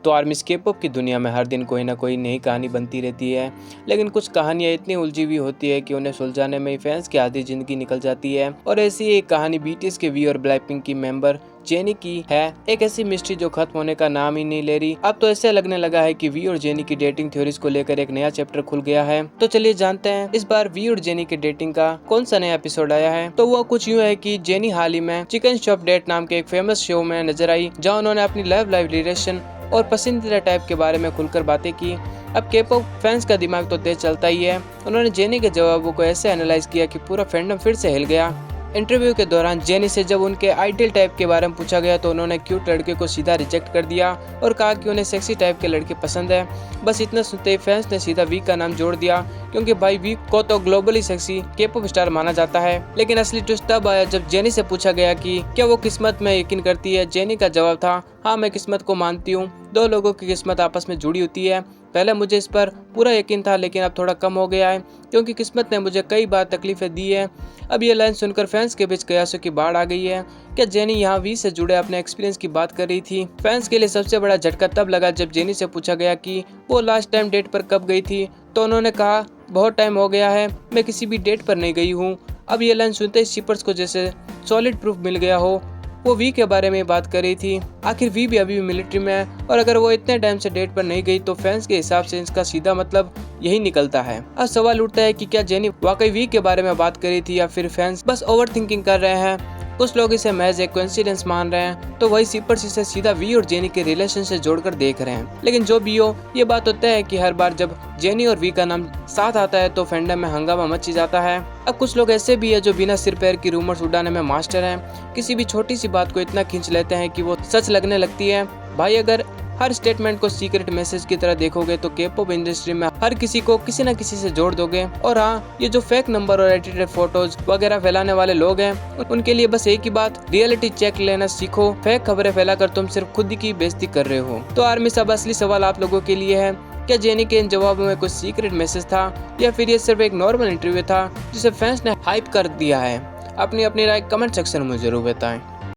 तो army K-pop की दुनिया में हर दिन कोई ना कोई नई कहानी बनती रहती है, लेकिन कुछ कहानियां इतनी उलझी हुई होती है कि उन्हें सुलझाने में ही फैंस की आधी जिंदगी निकल जाती है। और ऐसी एक कहानी बीटीएस के वी और ब्लैकपिंक की मेंबर जेनी की है। एक ऐसी मिस्ट्री जो खत्म होने का नाम ही नहीं ले रही। अब तो ऐसे लगने लगा है कि वी और जेनी की डेटिंग थ्योरीज को लेकर एक नया चैप्टर खुल गया है। तो चलिए जानते हैं इस बार वी और जेनी के डेटिंग का कौन सा नया एपिसोड आया है। तो वो कुछ यूँ है कि जेनी हाल ही में चिकन शॉप डेट नाम के एक फेमस शो में नजर आई, जहाँ उन्होंने अपनी लव रिलेशन और पसंदीदा टाइप के बारे में खुलकर बातें की। अब के-पॉप फैंस का दिमाग तो तेज चलता ही है। उन्होंने जेनी के जवाबों को ऐसे एनालाइज किया कि पूरा फैंडम फिर से हिल गया। इंटरव्यू के दौरान जेनी से जब उनके आइडियल टाइप के बारे में पूछा गया तो उन्होंने क्यूट लड़के को सीधा रिजेक्ट कर दिया और कहा कि उन्हें सेक्सी टाइप के लड़के पसंद है। बस इतना सुनते ही फैंस ने सीधा वी का नाम जोड़ दिया, क्योंकि भाई वी को तो ग्लोबली सेक्सी के-पॉप स्टार माना जाता है। लेकिन असली ट्विस्ट तब आया जब जेनी से पूछा गया कि क्या वो किस्मत में यकीन करती है। जेनी का जवाब था, हाँ मैं किस्मत को मानती हूँ। दो लोगों की किस्मत आपस में जुड़ी होती है। पहले मुझे इस पर पूरा यकीन था, लेकिन अब थोड़ा कम हो गया है, क्योंकि किस्मत ने मुझे कई बार तकलीफें दी है। अब ये लाइन सुनकर फैंस के बीच कयासों की बाढ़ आ गई है। क्या जेनी यहाँ वी से जुड़े अपने एक्सपीरियंस की बात कर रही थी? फैंस के लिए सबसे बड़ा झटका तब लगा जब जेनी से पूछा गया कि वो लास्ट टाइम डेट पर कब गई थी, तो उन्होंने कहा बहुत टाइम हो गया है, मैं किसी भी डेट पर नहीं गई हूँ। अब ये लाइन सुनते ही शिपर्स को जैसे सॉलिड प्रूफ मिल गया हो। वो वी के बारे में बात कर रही थी। आखिर वी भी अभी भी मिलिट्री में है, और अगर वो इतने टाइम से डेट पर नहीं गई तो फैंस के हिसाब से इसका सीधा मतलब यही निकलता है। अब सवाल उठता है कि क्या जेनी वाकई वी के बारे में बात कर रही थी या फिर फैंस बस ओवर थिंकिंग कर रहे हैं। कुछ लोग इसे महज एक कोइंसिडेंस मान रहे हैं, तो वही शिपर्स इसे सीधा वी और जेनी के रिलेशन से जोड़कर देख रहे हैं। लेकिन जो भी हो, ये बात होता है कि हर बार जब जेनी और वी का नाम साथ आता है तो फैंडम में हंगामा मची जाता है। अब कुछ लोग ऐसे भी है जो बिना सिर पैर की रूमर्स उड़ाने में मास्टर हैं। किसी भी छोटी सी बात को इतना खींच लेते हैं कि वो सच लगने लगती है। भाई अगर हर स्टेटमेंट को सीक्रेट मैसेज की तरह देखोगे तो के-पॉप इंडस्ट्री में हर किसी को किसी न किसी से जोड़ दोगे। और हाँ, ये जो फेक नंबर और एडिटेड फोटोज वगैरह फैलाने वाले लोग हैं, उनके लिए बस एक ही बात, रियलिटी चेक लेना सीखो। फेक खबरें फैलाकर तुम सिर्फ खुद की बेइज्जती कर रहे हो। तो आर्मी सब असली सवाल आप लोगों के लिए है, क्या जेनी के इन जवाबों में कुछ सीक्रेट मैसेज था या फिर ये सिर्फ एक नॉर्मल इंटरव्यू था जिसे फैंस ने हाइप कर दिया है? अपनी राय कमेंट सेक्शन में जरूर बताएं।